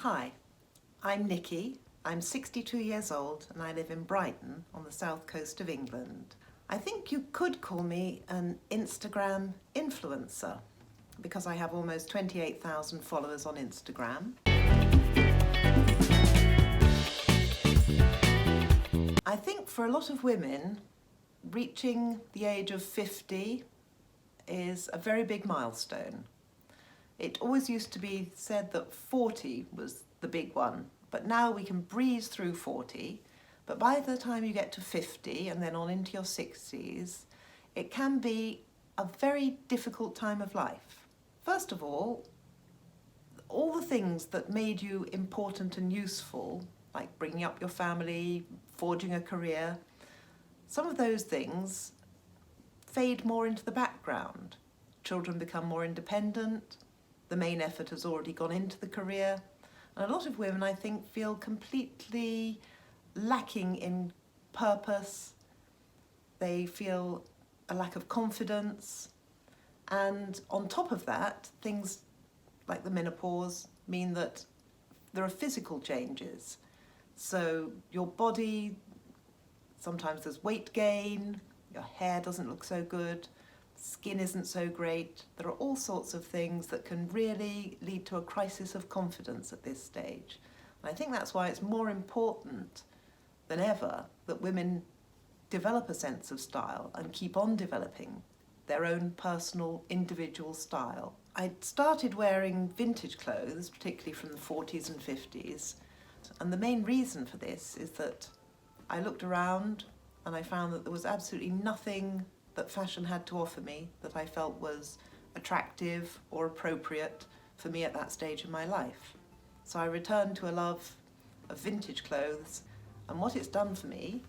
Hi, I'm Nikki. I'm 62 years old and I live in Brighton on the south coast of England. I think you could call me an Instagram influencer because I have almost 28,000 followers on Instagram. I think for a lot of women, reaching the age of 50 is a very big milestone. It always used to be said that 40 was the big one, but now we can breeze through 40. But by the time you get to 50 and then on into your 60s, it can be a very difficult time of life. First of all the things that made you important and useful, like bringing up your family, forging a career, some of those things fade more into the background. Children become more independent, the main effort has already gone into the career, and a lot of women, I think, feel completely lacking in purpose. They feel a lack of confidence, and on top of that, things like the menopause mean that there are physical changes. So your body, sometimes there's weight gain, your hair doesn't look so good, skin isn't so great. There are all sorts of things that can really lead to a crisis of confidence at this stage. And I think that's why it's more important than ever that women develop a sense of style and keep on developing their own personal individual style. I started wearing vintage clothes, particularly from the 40s and 50s, and the main reason for this is that I looked around and I found that there was absolutely nothing that fashion had to offer me that I felt was attractive or appropriate for me at that stage in my life. So I returned to a love of vintage clothes, and what it's done for me,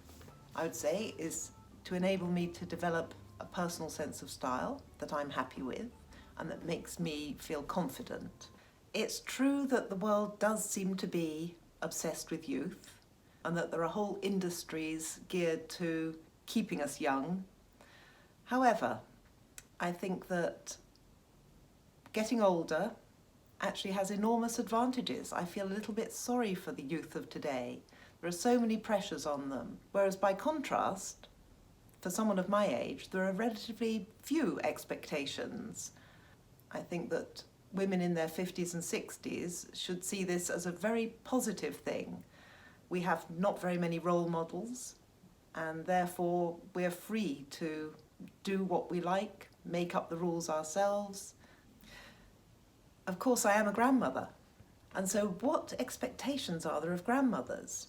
I would say, is to enable me to develop a personal sense of style that I'm happy with and that makes me feel confident. It's true that the world does seem to be obsessed with youth and that there are whole industries geared to keeping us young. However, I think that getting older actually has enormous advantages. I feel a little bit sorry for the youth of today. There are so many pressures on them. Whereas by contrast, for someone of my age, there are relatively few expectations. I think that women in their 50s and 60s should see this as a very positive thing. We have not very many role models, and therefore we're free to do what we like, make up the rules ourselves. Of course, I am a grandmother, and so what expectations are there of grandmothers?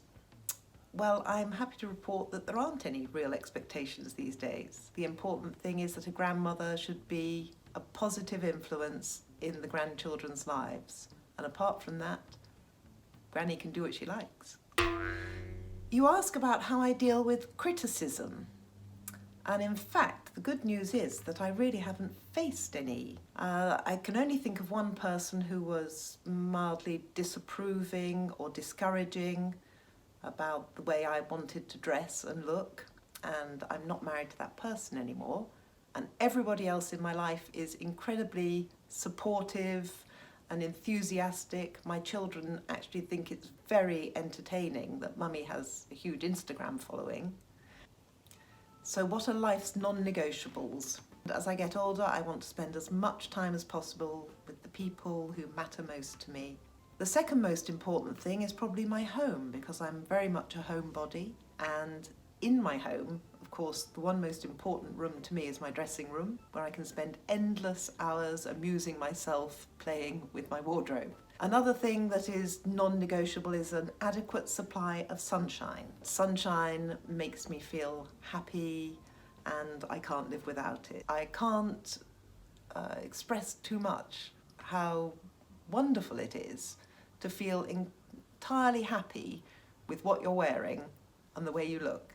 Well, I'm happy to report that there aren't any real expectations these days. The important thing is that a grandmother should be a positive influence in the grandchildren's lives, and apart from that, Granny can do what she likes. You ask about how I deal with criticism. And in fact, the good news is that I really haven't faced any. I can only think of one person who was mildly disapproving or discouraging about the way I wanted to dress and look, and I'm not married to that person anymore. And everybody else in my life is incredibly supportive and enthusiastic. My children actually think it's very entertaining that Mummy has a huge Instagram following. So what are life's non-negotiables? As I get older, I want to spend as much time as possible with the people who matter most to me. The second most important thing is probably my home, because I'm very much a homebody, and in my home, of course, the one most important room to me is my dressing room, where I can spend endless hours amusing myself playing with my wardrobe. Another thing that is non-negotiable is an adequate supply of sunshine. Sunshine makes me feel happy and I can't live without it. I can't express too much how wonderful it is to feel entirely happy with what you're wearing and the way you look.